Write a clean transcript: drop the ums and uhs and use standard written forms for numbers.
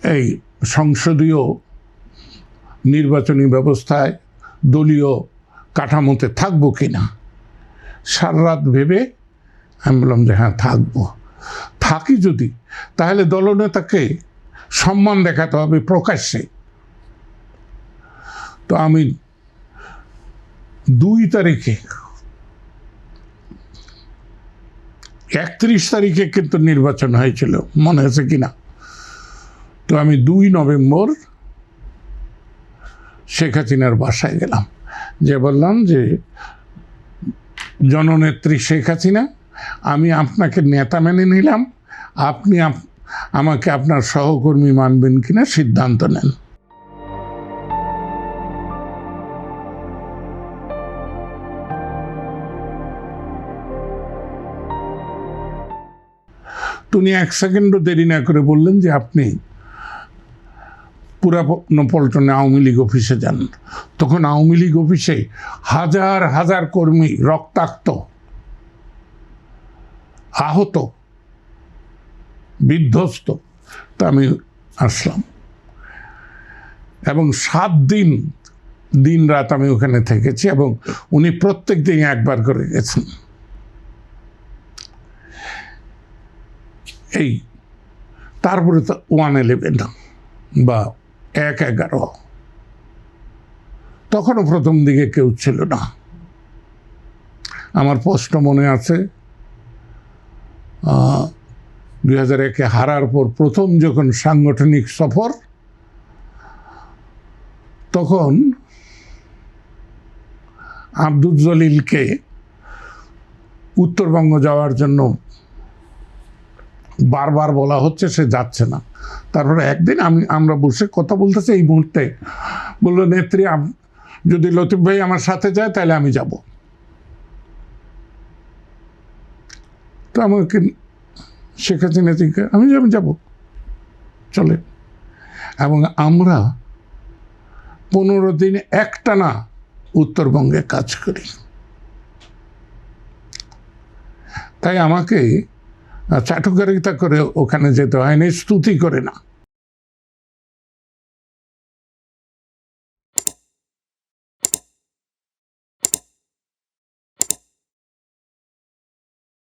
এই সংসদীয় নির্বাচনী ব্যবস্থায় দলীয় কাঠামোতে থাকবো কিনা। সারা রাত ভেবে আমি বললাম যে হ্যাঁ থাকবো। থাকি যদি, তাহলে দলনেতাকে সম্মান দেখাতে হবে প্রকাশ্যে। তো আমি 2 তারিখে, 31 তারিখে কিন্তু নির্বাচন হয়েছিল, মনে আছে কিনা। তো আমি 2 নভেম্বর শেখ হাসিনার বাসায় গেলাম, যে বললাম যে জননেত্রী শেখ হাসিনা, আমি আপনাকে নেতা মেনে নিলাম, আপনি আমাকে আপনার সহকর্মী মানবেন কিনা সিদ্ধান্ত নেন। উনি 1 সেকেন্ডও দেরি না করে বললেন যে আপনি পুরানো পল্টনে আওয়ামী লীগ অফিসে যান। তখন আওয়ামী লীগ অফিসে হাজার হাজার কর্মী রক্তাক্ত, আহত, বিধ্বস্ত। তা আমি আসলাম এবং 7 দিন দিন রাত আমি ওখানে থেকেছি এবং উনি প্রত্যেক দিন একবার করে গেছেন। এই তারপরে তো 1/11 বা 1/11, তখনও প্রথম দিকে কেউ ছিল না। আমার স্পষ্ট মনে আছে 2001-এ হারার পর প্রথম যখন সাংগঠনিক সফর, তখন আব্দুল জলিলকে উত্তরবঙ্গ যাওয়ার জন্য বারবার বলা হচ্ছে, সে যাচ্ছে না। তারপরে একদিন আমরা বসে কথা বলতেছি, এই মুহূর্তে বললো, নেত্রী যদি লতিফ ভাই আমার সাথে যায় তাহলে আমি যাব। তো আমাকে শেখ হাসিনা থেকে আমি যাব, চলে। এবং আমরা 15 দিন একটানা উত্তরবঙ্গে কাজ করি। তাই আমাকে চাটুকারিতা করে ওখানে যেতে হয় না, স্তুতি করে না।